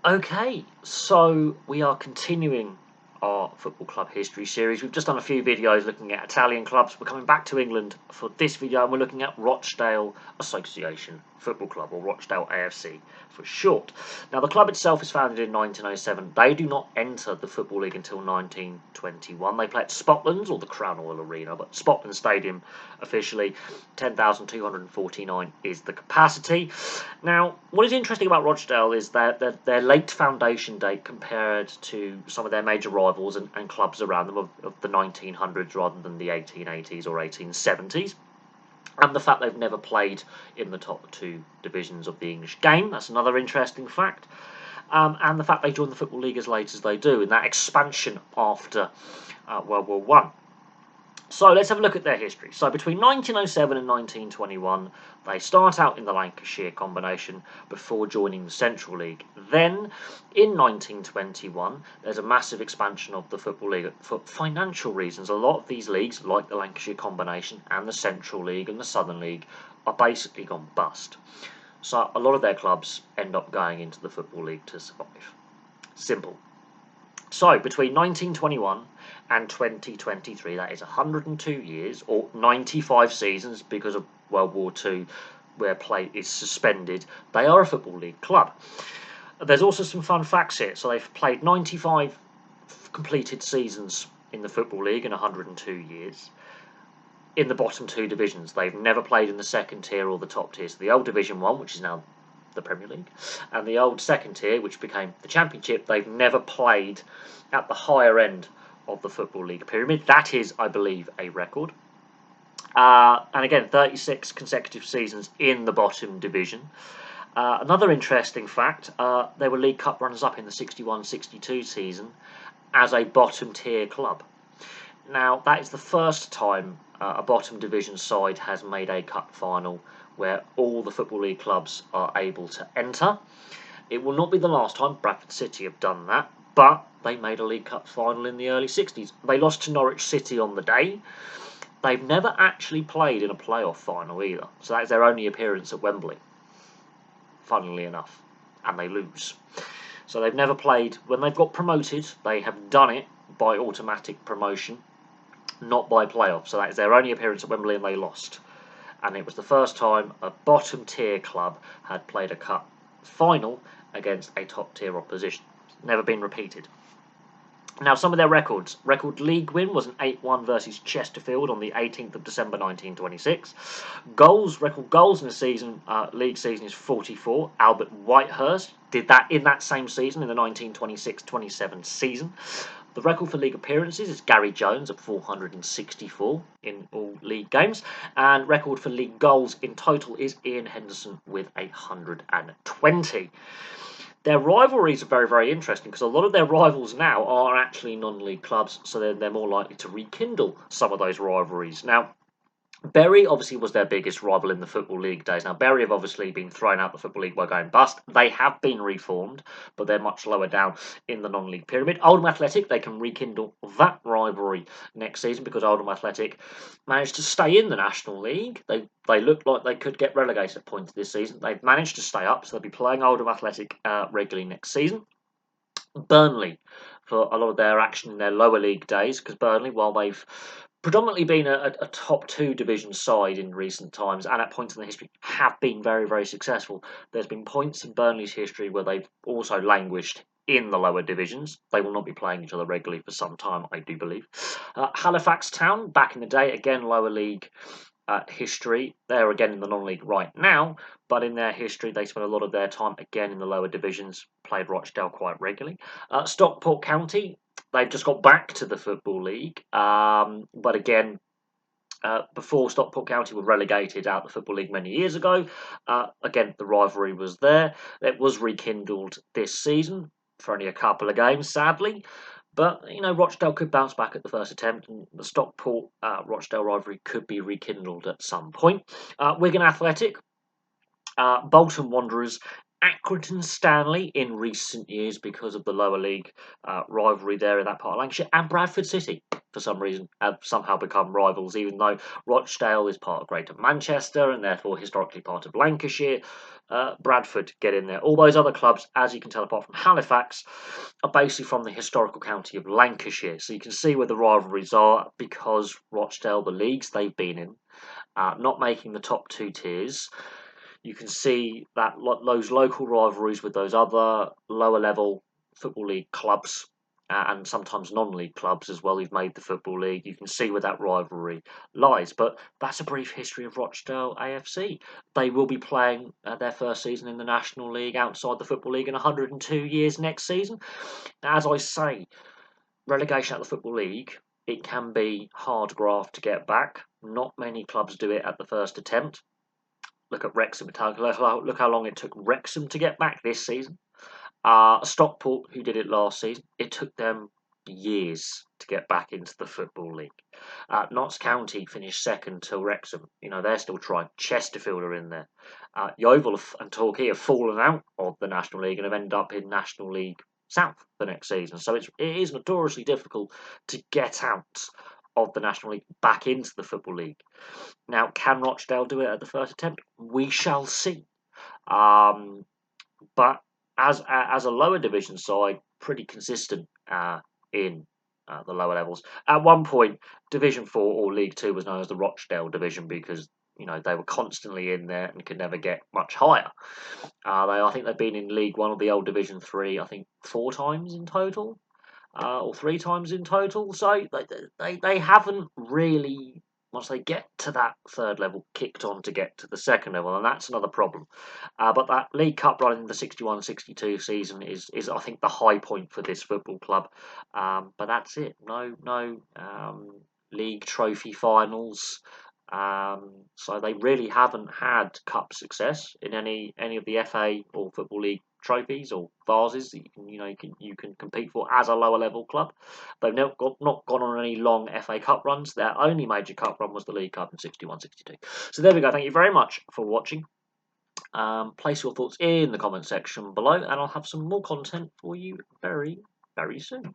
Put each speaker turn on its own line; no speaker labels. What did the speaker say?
Okay, so we are continuing our football club history series. We've just done a few videos looking at Italian clubs. We're coming back to England for this video and we're looking at Rochdale Association Football Club, or Rochdale A.F.C for short. Now, the club itself is founded in 1907. They do not enter the Football League until 1921. They play at Spotland's, or the Crown Royal Arena, but Spotland Stadium officially. 10,249 is the capacity. Now, what is interesting about Rochdale is their late foundation date compared to some of their major rivals and clubs around them of the 1900s rather than the 1880s or 1870s. And the fact they've never played in the top two divisions of the English game. That's another interesting fact. And the fact they joined the Football League as late as they do in that expansion after World War One. So let's have a look at their history. So between 1907 and 1921, they start out in the Lancashire combination before joining the Central League. Then, in 1921, there's a massive expansion of the Football League for financial reasons. A lot of these leagues, like the Lancashire combination and the Central League and the Southern League, are basically gone bust. So a lot of their clubs end up going into the Football League to survive. Simple. So, between 1921 and 2023, that is 102 years, or 95 seasons because of World War II, where play is suspended, they are a Football League club. There's also some fun facts here. So, they've played 95 completed seasons in the Football League in 102 years. In the bottom two divisions, they've never played in the second tier or the top tier. So, the old Division 1, which is now the Premier League, and the old second tier, which became the Championship, they've never played at the higher end of the Football League pyramid. That is, I believe, a record. And again, 36 consecutive seasons in the bottom division. Another interesting fact, they were League Cup runners-up in the 61-62 season as a bottom tier club. Now, that is the first time a bottom division side has made a cup final where all the Football League clubs are able to enter. It will not be the last time. Bradford City have done that, but they made a League Cup final in the early 60s. They lost to Norwich City on the day. They've never actually played in a playoff final either, so that is their only appearance at Wembley, funnily enough, and they lose. So they've never played. When they've got promoted, they have done it by automatic promotion, not by playoff. So that is their only appearance at Wembley, and they lost. And it was the first time a bottom tier club had played a cup final against a top tier opposition. Never been repeated. Now, some of their records. Record league win was an 8-1 versus Chesterfield on the 18th of December 1926. Record goals in the season, league season, is 44. Albert Whitehurst did that in that same season, in the 1926-27 season. The record for league appearances is Gary Jones at 464 in all league games. And record for league goals in total is Ian Henderson with 120. Their rivalries are very, very interesting because a lot of their rivals now are actually non-league clubs, so they're more likely to rekindle some of those rivalries. Now, Bury obviously was their biggest rival in the Football League days. Now, Bury have obviously been thrown out of the Football League by going bust. They have been reformed, but they're much lower down in the non-league pyramid. Oldham Athletic, they can rekindle that rivalry next season because Oldham Athletic managed to stay in the National League. They looked like they could get relegated at points this season. They've managed to stay up, so they'll be playing Oldham Athletic regularly next season. Burnley, for a lot of their action in their lower league days, because Burnley, while they've predominantly been a top two division side in recent times and at points in the history have been very, very successful, there's been points in Burnley's history where they've also languished in the lower divisions. They will not be playing each other regularly for some time, I do believe. Halifax Town, back in the day, again lower league history. They're again in the non-league right now, but in their history they spent a lot of their time again in the lower divisions, played Rochdale quite regularly. Stockport County, they've just got back to the Football League, but again, before Stockport County were relegated out of the Football League many years ago, again, the rivalry was there. It was rekindled this season for only a couple of games, sadly. But, Rochdale could bounce back at the first attempt, and the Stockport-Rochdale rivalry could be rekindled at some point. Wigan Athletic, Bolton Wanderers, Accrington Stanley in recent years because of the lower league rivalry there in that part of Lancashire, and Bradford City. for some reason have somehow become rivals, even though Rochdale is part of Greater Manchester and therefore historically part of Lancashire. Bradford get in there. All those other clubs, as you can tell, apart from Halifax, are basically from the historical county of Lancashire. So you can see where the rivalries are, because Rochdale, the leagues they've been in, not making the top 2 tiers. You can see that those local rivalries with those other lower level Football League clubs, and sometimes non-league clubs as well who've made the Football League. You can see where that rivalry lies. But that's a brief history of Rochdale A.F.C. They will be playing their first season in the National League outside the Football League in 102 years next season. As I say, relegation at the Football League, it can be hard graft to get back. Not many clubs do it at the first attempt. Look at Wrexham. Look how long it took Wrexham to get back this season. Stockport, who did it last season, it took them years to get back into the Football League. Notts County finished second till Wrexham. They're still trying. Chesterfield are in there. Yeovil and Torquay have fallen out of the National League and have ended up in National League South the next season. So it is notoriously difficult to get out of the National League back into the Football League. Now, can Rochdale do it at the first attempt? We shall see. But as a lower division side, pretty consistent in the lower levels. At one point, Division 4 or League 2 was known as the Rochdale Division, because they were constantly in there and could never get much higher. I think they've been in League 1 or the old Division 3, I think 4 times in total, or 3 times in total. So they haven't really, once they get to that third level, kicked on to get to the second level, and that's another problem. But that League Cup run in the 61-62 season is I think the high point for this football club. But that's it. No league trophy finals. So they really haven't had cup success in any of the FA or Football League trophies or vases that you can compete for as a lower level club. They've not gone on any long FA Cup runs. Their only major cup run was the League Cup in 61-62. So there we go. Thank you very much for watching. Place your thoughts in the comment section below, and I'll have some more content for you very, very soon.